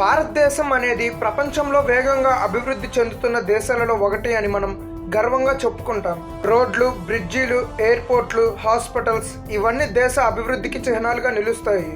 భారతదేశం అనేది ప్రపంచంలో వేగంగా అభివృద్ధి చెందుతున్న దేశాలలో ఒకటి అని మనం గర్వంగా చెప్పుకుంటాం. రోడ్లు, బ్రిడ్జీలు, ఎయిర్పోర్ట్లు, హాస్పిటల్స్ ఇవన్నీ దేశ అభివృద్ధికి చిహ్నాలుగా నిలుస్తాయి.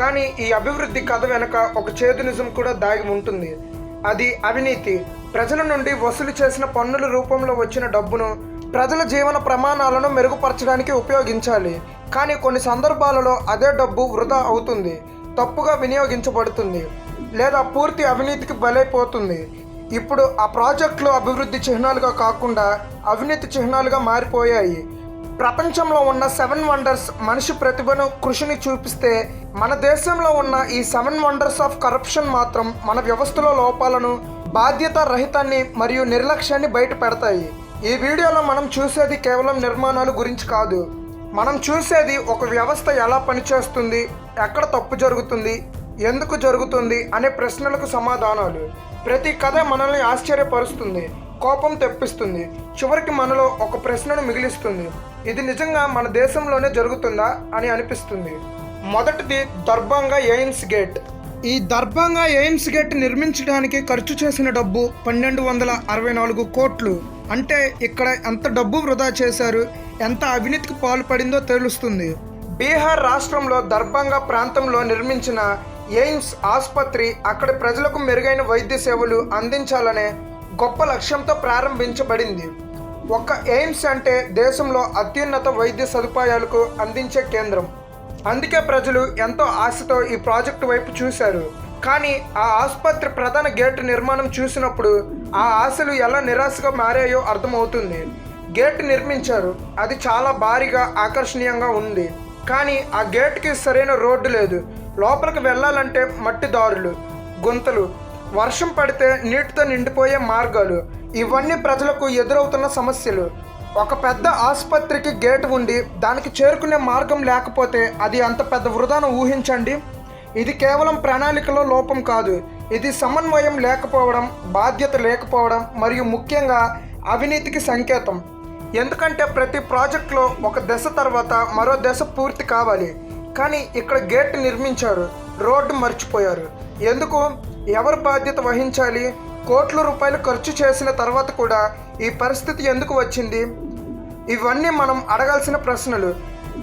కానీ ఈ అభివృద్ధి కథ వెనక ఒక చేదు నిజం కూడా దాగి ఉంటుంది. అది అవినీతి. ప్రజల నుండి వసూలు చేసిన పన్నుల రూపంలో వచ్చిన డబ్బును ప్రజల జీవన ప్రమాణాలను మెరుగుపరచడానికి ఉపయోగించాలి. కానీ కొన్ని సందర్భాలలో అదే డబ్బు వృధా అవుతుంది, తప్పుగా వినియోగించబడుతుంది లేదా పూర్తి అవినీతికి బలైపోతుంది. ఇప్పుడు ఆ ప్రాజెక్టులు అభివృద్ధి చిహ్నాలుగా కాకుండా అవినీతి చిహ్నాలుగా మారిపోయాయి. ప్రపంచంలో ఉన్న 7 వండర్స్ మనిషి ప్రతిభను, కృషిని చూపిస్తే మన దేశంలో ఉన్న ఈ 7 వండర్స్ ఆఫ్ కరప్షన్ మాత్రం మన వ్యవస్థలో లోపాలను, బాధ్యత రహితాన్ని మరియు నిర్లక్ష్యాన్ని బయట పెడతాయి. ఈ వీడియోలో మనం చూసేది కేవలం నిర్మాణాల గురించి కాదు. మనం చూసేది ఒక వ్యవస్థ ఎలా పనిచేస్తుంది, ఎక్కడ తప్పు జరుగుతుంది, ఎందుకు జరుగుతుంది అనే ప్రశ్నలకు సమాధానాలు. ప్రతి కథ మనల్ని ఆశ్చర్యపరుస్తుంది, కోపం తెప్పిస్తుంది, చివరికి మనలో ఒక ప్రశ్నను మిగిలిస్తుంది. ఇది నిజంగా మన దేశంలోనే జరుగుతుందా అని అనిపిస్తుంది. మొదటిది దర్భంగా ఎయిమ్స్ గేట్. ఈ దర్భంగా ఎయిమ్స్ గేట్ నిర్మించడానికి ఖర్చు చేసిన డబ్బు 1264 కోట్లు. అంటే ఇక్కడ ఎంత డబ్బు వృధా చేశారు, ఎంత అవినీతికి పాల్పడిందో తెలుస్తుంది. బీహార్ రాష్ట్రంలో దర్భంగా ప్రాంతంలో నిర్మించిన ఎయిమ్స్ ఆసుపత్రి అక్కడి ప్రజలకు మెరుగైన వైద్య సేవలు అందించాలనే గొప్ప లక్ష్యంతో ప్రారంభించబడింది. ఒక్క ఎయిమ్స్ అంటే దేశంలో అత్యున్నత వైద్య సదుపాయాలకు అందించే కేంద్రం. అందుకే ప్రజలు ఎంతో ఆశతో ఈ ప్రాజెక్టు వైపు చూశారు. కానీ ఆ ఆసుపత్రి ప్రధాన గేటు నిర్మాణం చూసినప్పుడు ఆ ఆశలు ఎలా నిరాశగా మారాయో అర్థమవుతుంది. గేటు నిర్మించారు, అది చాలా భారీగా ఆకర్షణీయంగా ఉంది. కానీ ఆ గేటుకి సరైన రోడ్డు లేదు. లోపలికి వెళ్ళాలంటే మట్టి దారులు, గుంతలు, వర్షం పడితే నీటితో నిండిపోయే మార్గాలు, ఇవన్నీ ప్రజలకు ఎదురవుతున్న సమస్యలు. ఒక పెద్ద ఆసుపత్రికి గేటు ఉండి దానికి చేరుకునే మార్గం లేకపోతే అది అంత పెద్ద వృధాను ఊహించండి. ఇది కేవలం ప్రణాళికలో లోపం కాదు, ఇది సమన్వయం లేకపోవడం, బాధ్యత లేకపోవడం మరియు ముఖ్యంగా అవినీతికి సంకేతం. ఎందుకంటే ప్రతి ప్రాజెక్టులో ఒక దశ తర్వాత మరో దశ పూర్తి కావాలి. కానీ ఇక్కడ గేట్ నిర్మించారు, రోడ్డు మర్చిపోయారు. ఎందుకు? ఎవరు బాధ్యత వహించాలి? కోట్ల రూపాయలు ఖర్చు చేసిన తర్వాత కూడా ఈ పరిస్థితి ఎందుకు వచ్చింది? ఇవన్నీ మనం అడగాల్సిన ప్రశ్నలు.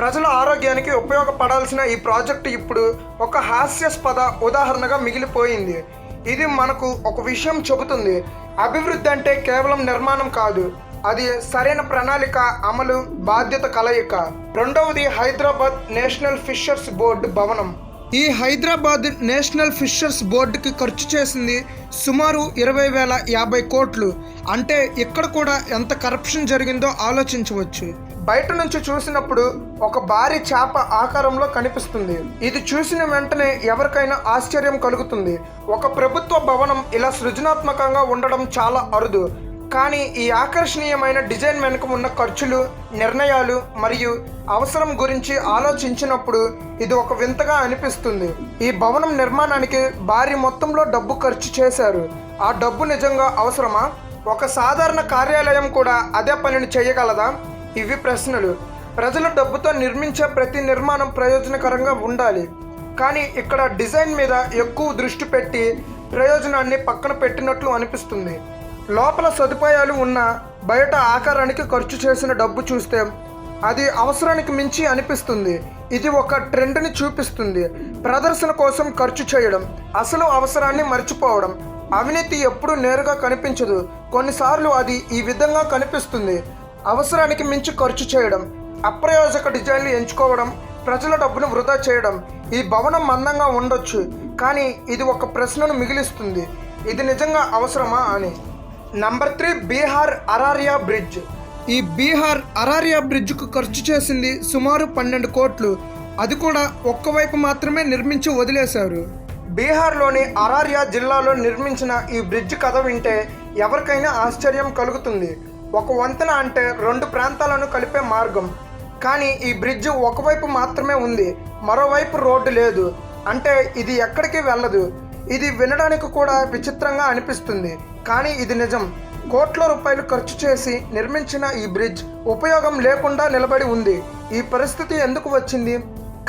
ప్రజల ఆరోగ్యానికి ఉపయోగపడాల్సిన ఈ ప్రాజెక్టు ఇప్పుడు ఒక హాస్యాస్పద ఉదాహరణగా మిగిలిపోయింది. ఇది మనకు ఒక విషయం చెబుతుంది. అభివృద్ధి అంటే కేవలం నిర్మాణం కాదు, అది సరైన ప్రణాళిక, అమలు, బాధ్యత కలయిక. రెండవది హైదరాబాద్ నేషనల్ ఫిషర్స్ బోర్డు భవనం. ఈ హైదరాబాద్ నేషనల్ ఫిషర్స్ బోర్డుకి ఖర్చు చేసింది సుమారు 20,050 కోట్లు. అంటే ఇక్కడ కూడా ఎంత కరప్షన్ జరిగిందో ఆలోచించవచ్చు. బయట నుంచి చూసినప్పుడు ఒక భారీ చేప ఆకారంలో కనిపిస్తుంది. ఇది చూసిన వెంటనే ఎవరికైనా ఆశ్చర్యం కలుగుతుంది. ఒక ప్రభుత్వ భవనం ఇలా సృజనాత్మకంగా ఉండడం చాలా అరుదు. కానీ ఈ ఆకర్షణీయమైన డిజైన్ వెనుక ఉన్న ఖర్చులు, నిర్ణయాలు మరియు అవసరం గురించి ఆలోచించినప్పుడు ఇది ఒక వింతగా అనిపిస్తుంది. ఈ భవనం నిర్మాణానికి భారీ మొత్తంలో డబ్బు ఖర్చు చేశారు. ఆ డబ్బు నిజంగా అవసరమా? ఒక సాధారణ కార్యాలయం కూడా అదే పనిని చేయగలదా? ఇవి ప్రశ్నలు. ప్రజల డబ్బుతో నిర్మించే ప్రతి నిర్మాణం ప్రయోజనకరంగా ఉండాలి. కానీ ఇక్కడ డిజైన్ మీద ఎక్కువ దృష్టి పెట్టి ప్రయోజనాన్ని పక్కన పెట్టినట్లు అనిపిస్తుంది. లోపల సదుపాయాలు ఉన్న బయట ఆకారానికి ఖర్చు చేసిన డబ్బు చూస్తే అది అవసరానికి మించి అనిపిస్తుంది. ఇది ఒక ట్రెండ్ని చూపిస్తుంది. ప్రదర్శన కోసం ఖర్చు చేయడం, అసలు అవసరాన్ని మర్చిపోవడం. అవినీతి ఎప్పుడూ నేరుగా కనిపించదు, కొన్నిసార్లు అది ఈ విధంగా కనిపిస్తుంది. అవసరానికి మించి ఖర్చు చేయడం, అప్రయోజక డిజైన్లు ఎంచుకోవడం, ప్రజల డబ్బును వృధా చేయడం. ఈ భవనం మందంగా ఉండొచ్చు, కానీ ఇది ఒక ప్రశ్నను మిగిలిస్తుంది. ఇది నిజంగా అవసరమా అని. Number 3 Bihar Araria bridge. ఈ బీహార్ అరారియా బ్రిడ్జ్కు ఖర్చు చేసింది సుమారు 12 కోట్లు. అది కూడా ఒక్కవైపు మాత్రమే నిర్మించి వదిలేశారు. బీహార్లోని అరారియా జిల్లాలో నిర్మించిన ఈ బ్రిడ్జ్ కథ వింటే ఎవరికైనా ఆశ్చర్యం కలుగుతుంది. ఒక వంతెన అంటే 2 ప్రాంతాలను కలిపే మార్గం. కానీ ఈ బ్రిడ్జ్ ఒకవైపు మాత్రమే ఉంది, మరోవైపు రోడ్డు లేదు. అంటే ఇది ఎక్కడికి వెళ్ళదు. ఇది వినడానికి కూడా విచిత్రంగా అనిపిస్తుంది, కానీ ఇది నిజం. కోట్ల రూపాయలు ఖర్చు చేసి నిర్మించిన ఈ బ్రిడ్జ్ ఉపయోగం లేకుండా నిలబడి ఉంది. ఈ పరిస్థితి ఎందుకు వచ్చింది?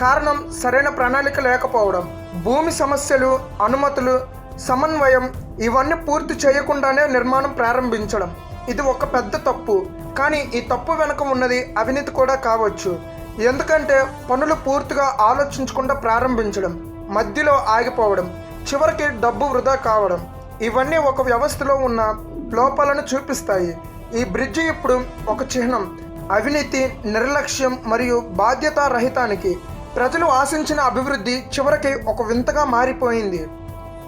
కారణం సరైన ప్రణాళిక లేకపోవడం, భూమి సమస్యలు, అనుమతులు, సమన్వయం ఇవన్నీ పూర్తి చేయకుండానే నిర్మాణం ప్రారంభించడం ఇది ఒక పెద్ద తప్పు. కానీ ఈ తప్పు వెనుక ఉన్నది అవినీతి కూడా కావచ్చు. ఎందుకంటే పనులు పూర్తిగా ఆలోచించకుండా ప్రారంభించడం, మధ్యలో ఆగిపోవడం, చివరికి డబ్బు వృధా కావడం ఇవన్నీ ఒక వ్యవస్థలో ఉన్న లోపాలను చూపిస్తాయి. ఈ బ్రిడ్జి ఇప్పుడు ఒక చిహ్నం అవినీతి, నిర్లక్ష్యం మరియు బాధ్యతారహితానికి. ప్రజలు ఆశించిన అభివృద్ధి చివరికి ఒక వింతగా మారిపోయింది.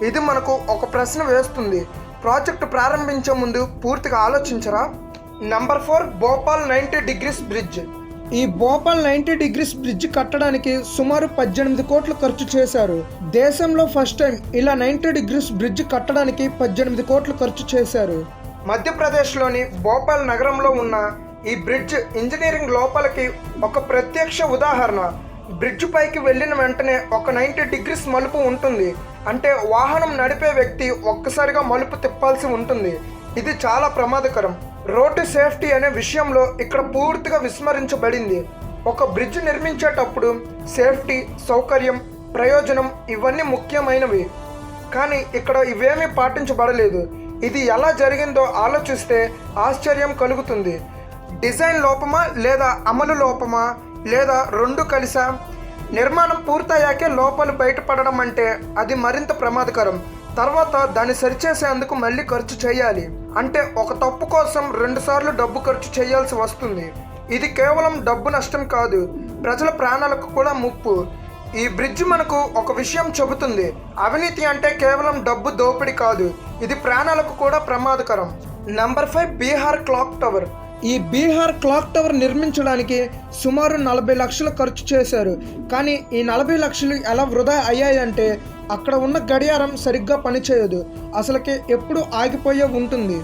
ఇది మనకు ఒక ప్రశ్న వేస్తుంది, ప్రాజెక్టు ప్రారంభించే ముందు పూర్తిగా ఆలోచించరా? Number 4 Bhopal 90 degrees bridge. ఈ భోపాల్ 90 డిగ్రీస్ బ్రిడ్జ్ కట్టడానికి సుమారు 18 కోట్లు ఖర్చు చేశారు. దేశంలో ఫస్ట్ టైం ఇలా 90 డిగ్రీస్ బ్రిడ్జ్ కట్టడానికి 18 కోట్లు ఖర్చు చేశారు. మధ్యప్రదేశ్లోని భోపాల్ నగరంలో ఉన్న ఈ బ్రిడ్జ్ ఇంజనీరింగ్ లోపాలకి ఒక ప్రత్యక్ష ఉదాహరణ. బ్రిడ్జ్ పైకి వెళ్ళిన వెంటనే ఒక 90 డిగ్రీస్ మలుపు ఉంటుంది. అంటే వాహనం నడిపే వ్యక్తి ఒక్కసారిగా మలుపు తిప్పాల్సి ఉంటుంది. ఇది చాలా ప్రమాదకరం. రోడ్డు సేఫ్టీ అనే విషయంలో ఇక్కడ పూర్తిగా విస్మరించబడింది. ఒక బ్రిడ్జ్ నిర్మించేటప్పుడు సేఫ్టీ, సౌకర్యం, ప్రయోజనం ఇవన్నీ ముఖ్యమైనవి. కానీ ఇక్కడ ఇవేమీ పాటించబడలేదు. ఇది ఎలా జరిగిందో ఆలోచిస్తే ఆశ్చర్యం కలుగుతుంది. డిజైన్ లోపమా లేదా అమలు లోపమా లేదా రెండు కలిసా? నిర్మాణం పూర్తయ్యాకే లోపాలు బయటపడడం అంటే అది మరింత ప్రమాదకరం. తర్వాత దాన్ని సరిచేసేందుకు మళ్ళీ ఖర్చు చేయాలి. అంటే ఒక తప్పు కోసం 2 సార్లు డబ్బు ఖర్చు చేయాల్సి వస్తుంది. ఇది కేవలం డబ్బు నష్టం కాదు, ప్రజల ప్రాణాలకు కూడా ముప్పు. ఈ బ్రిడ్జ్ మనకు ఒక విషయం చెబుతుంది, అవినీతి అంటే కేవలం డబ్బు దోపిడీ కాదు, ఇది ప్రాణాలకు కూడా ప్రమాదకరం. Number 5 Bihar clock tower. ఈ బీహార్ క్లాక్ టవర్ నిర్మించడానికి సుమారు 40 లక్షలు ఖర్చు చేశారు. కానీ ఈ 40 లక్షలు ఎలా వృధా అయ్యాయంటే అక్కడ ఉన్న గడియారం సరిగ్గా పనిచేయదు, అసలుకి ఎప్పుడు ఆగిపోయే ఉంటుంది.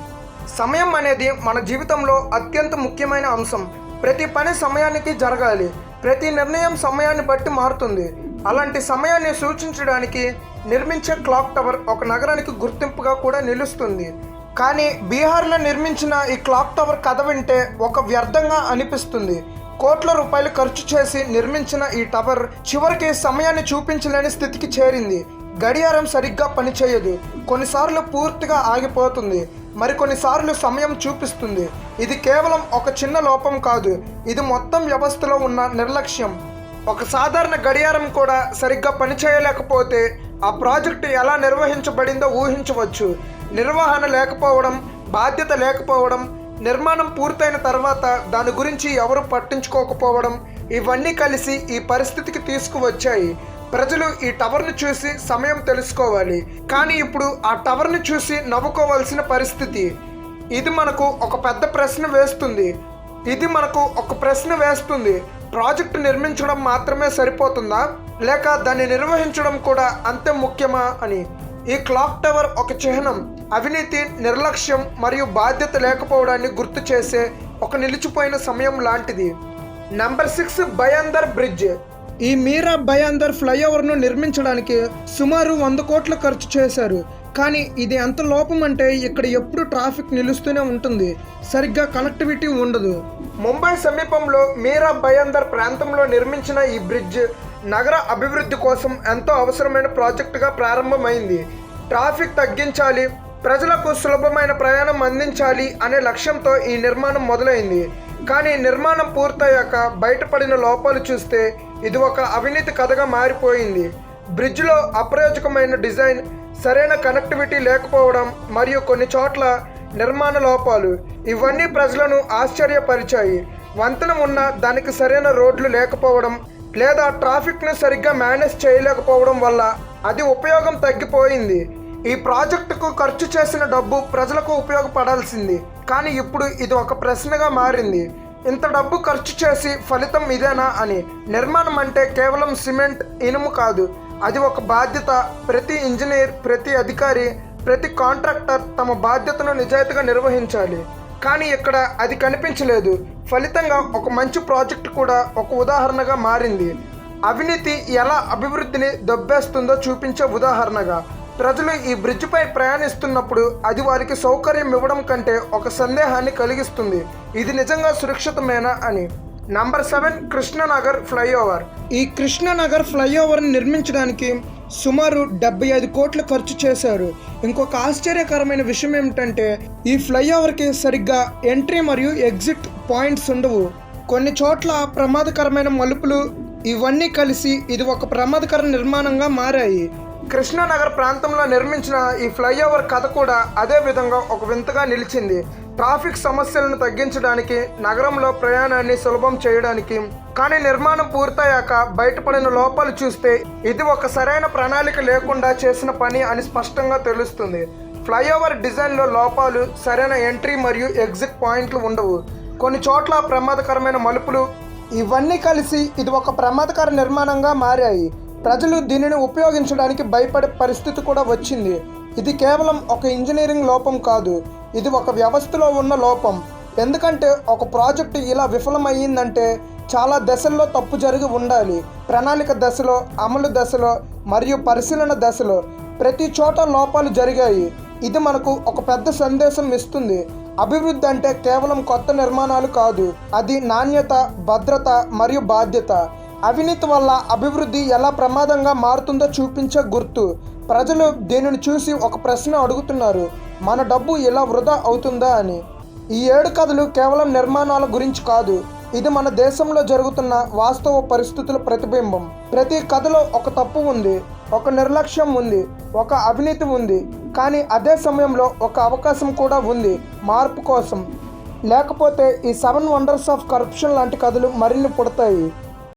సమయం అనేది మన జీవితంలో అత్యంత ముఖ్యమైన అంశం. ప్రతి పని సమయానికి జరగాలి, ప్రతి నిర్ణయం సమయాన్ని బట్టి మారుతుంది. అలాంటి సమయాన్ని సూచించడానికి నిర్మించే క్లాక్ టవర్ ఒక నగరానికి గుర్తింపుగా కూడా నిలుస్తుంది. కానీ బీహార్లో నిర్మించిన ఈ క్లాక్ టవర్ కథ వింటే ఒక వ్యర్థంగా అనిపిస్తుంది. కోట్ల రూపాయలు ఖర్చు చేసి నిర్మించిన ఈ టవర్ చివరికి సమయాన్ని చూపించలేని స్థితికి చేరింది. గడియారం సరిగ్గా పనిచేయదు, కొన్నిసార్లు పూర్తిగా ఆగిపోతుంది, మరికొన్నిసార్లు సమయం చూపిస్తుంది. ఇది కేవలం ఒక చిన్న లోపం కాదు, ఇది మొత్తం వ్యవస్థలో ఉన్న నిర్లక్ష్యం. ఒక సాధారణ గడియారం కూడా సరిగ్గా పనిచేయలేకపోతే ఆ ప్రాజెక్టు ఎలా నిర్వహించబడిందో ఊహించవచ్చు. నిర్వహణ లేకపోవడం, బాధ్యత లేకపోవడం, నిర్మాణం పూర్తయిన తర్వాత దాని గురించి ఎవరు పట్టించుకోకపోవడం ఇవన్నీ కలిసి ఈ పరిస్థితికి తీసుకువచ్చాయి. ప్రజలు ఈ టవర్ను చూసి సమయం తెలుసుకోవాలి, కానీ ఇప్పుడు ఆ టవర్ను చూసి నవ్వుకోవాల్సిన పరిస్థితి. ఇది మనకు ఒక పెద్ద ప్రశ్న వేస్తుంది. ప్రాజెక్టు నిర్మించడం మాత్రమే సరిపోతుందా, లేక దాన్ని నిర్వహించడం కూడా అంతే ముఖ్యమా అని. ఈ క్లాక్ టవర్ ఒక చిహ్నం అవినీతి, నిర్లక్ష్యం మరియు బాధ్యత లేకపోవడాన్ని గుర్తు చేసే ఒక నిలిచిపోయిన సమయం లాంటిది. Number 6 Bhayandar bridge. ఈ మీరా భయాందర్ ఫ్లైఓవర్ను నిర్మించడానికి సుమారు 100 కోట్లు ఖర్చు చేశారు. కానీ ఇది ఎంత లోపం అంటే ఇక్కడ ఎప్పుడు ట్రాఫిక్ నిలుస్తూనే ఉంటుంది, సరిగ్గా కనెక్టివిటీ ఉండదు. ముంబై సమీపంలో మీరా భయాందర్ ప్రాంతంలో నిర్మించిన ఈ బ్రిడ్జ్ నగర అభివృద్ధి కోసం ఎంతో అవసరమైన ప్రాజెక్టుగా ప్రారంభమైంది. ట్రాఫిక్ తగ్గించాలి, ప్రజలకు సులభమైన ప్రయాణం అందించాలి అనే లక్ష్యంతో ఈ నిర్మాణం మొదలైంది. కానీ నిర్మాణం పూర్తయ్యాక బయటపడిన లోపాలు చూస్తే ఇది ఒక అవినీతి కథగా మారిపోయింది. బ్రిడ్జ్లో అప్రయోజకమైన డిజైన్, సరైన కనెక్టివిటీ లేకపోవడం మరియు కొన్ని చోట్ల నిర్మాణ లోపాలు ఇవన్నీ ప్రజలను ఆశ్చర్యపరిచాయి. వంతెన ఉన్న దానికి సరైన రోడ్లు లేకపోవడం లేదా ట్రాఫిక్ను సరిగ్గా మేనేజ్ చేయలేకపోవడం వల్ల అది ఉపయోగం తగ్గిపోయింది. ఈ ప్రాజెక్టుకు ఖర్చు చేసిన డబ్బు ప్రజలకు ఉపయోగపడాల్సింది, కానీ ఇప్పుడు ఇది ఒక ప్రశ్నగా మారింది. ఇంత డబ్బు ఖర్చు చేసి ఫలితం ఇదేనా అని. నిర్మాణం అంటే కేవలం సిమెంట్, ఇనుము కాదు, అది ఒక బాధ్యత. ప్రతి ఇంజనీర్, ప్రతి అధికారి, ప్రతి కాంట్రాక్టర్ తమ బాధ్యతను నిజాయితీగా నిర్వహించాలి. కానీ ఇక్కడ అది కనిపించలేదు. ఫలితంగా ఒక మంచి ప్రాజెక్టు కూడా ఒక ఉదాహరణగా మారింది. అవినీతి ఎలా అభివృద్ధిని దెబ్బేస్తుందో చూపించే ఉదాహరణగా. ప్రజలు ఈ బ్రిడ్జిపై ప్రయాణిస్తున్నప్పుడు అది వారికి సౌకర్యం ఇవ్వడం కంటే ఒక సందేహాన్ని కలిగిస్తుంది, ఇది నిజంగా సురక్షితమేనా అని. Number 7 Krishnanagar flyover. ఈ కృష్ణనగర్ ఫ్లైఓవర్ని నిర్మించడానికి సుమారు 75 కోట్లు ఖర్చు చేశారు. ఇంకొక ఆశ్చర్యకరమైన విషయం ఏమిటంటే ఈ ఫ్లైఓవర్కి సరిగ్గా ఎంట్రీ మరియు ఎగ్జిట్ పాయింట్స్ ఉండవు. కొన్ని చోట్ల ప్రమాదకరమైన మలుపులు ఇవన్నీ కలిసి ఇది ఒక ప్రమాదకర నిర్మాణంగా మారాయి. కృష్ణానగర్ ప్రాంతంలో నిర్మించిన ఈ ఫ్లైఓవర్ కథ కూడా అదే విధంగా ఒక వింతగా నిలిచింది. ట్రాఫిక్ సమస్యలను తగ్గించడానికి, నగరంలో ప్రయాణాన్ని సులభం చేయడానికి. కానీ నిర్మాణం పూర్తయ్యాక బయటపడిన లోపాలు చూస్తే ఇది ఒక సరైన ప్రణాళిక లేకుండా చేసిన పని అని స్పష్టంగా తెలుస్తుంది. ఫ్లైఓవర్ డిజైన్లో లోపాలు, సరైన ఎంట్రీ మరియు ఎగ్జిట్ పాయింట్లు ఉండవు. కొన్ని చోట్ల ప్రమాదకరమైన మలుపులు ఇవన్నీ కలిసి ఇది ఒక ప్రమాదకర నిర్మాణంగా మారాయి. ప్రజలు దీనిని ఉపయోగించడానికి భయపడే పరిస్థితి కూడా వచ్చింది. ఇది కేవలం ఒక ఇంజనీరింగ్ లోపం కాదు, ఇది ఒక వ్యవస్థలో ఉన్న లోపం. ఎందుకంటే ఒక ప్రాజెక్టు ఇలా విఫలమయ్యిందంటే చాలా దశల్లో తప్పు జరిగి ఉండాలి. ప్రణాళిక దశలో, అమలు దశలో మరియు పరిశీలన దశలో ప్రతి చోట లోపాలు జరిగాయి. ఇది మనకు ఒక పెద్ద సందేశం ఇస్తుంది. అభివృద్ధి అంటే కేవలం కొత్త నిర్మాణాలు కాదు, అది నాణ్యత, భద్రత మరియు బాధ్యత. అవినీతి వల్ల అభివృద్ధి ఎలా ప్రమాదంగా మారుతుందో చూపించే గుర్తు. ప్రజలు దీనిని చూసి ఒక ప్రశ్న అడుగుతున్నారు, మన డబ్బు ఇలా వృధా అవుతుందా అని. ఈ 7 కథలు కేవలం నిర్మాణాల గురించి కాదు, ఇది మన దేశంలో జరుగుతున్న వాస్తవ పరిస్థితుల ప్రతిబింబం. ప్రతి కథలో ఒక తప్పు ఉంది, ఒక నిర్లక్ష్యం ఉంది, ఒక అవినీతి ఉంది. కానీ అదే సమయంలో ఒక అవకాశం కూడా ఉంది మార్పు కోసం. లేకపోతే ఈ 7 వండర్స్ ఆఫ్ కరప్షన్ లాంటి కథలు మరిన్ని పుడతాయి.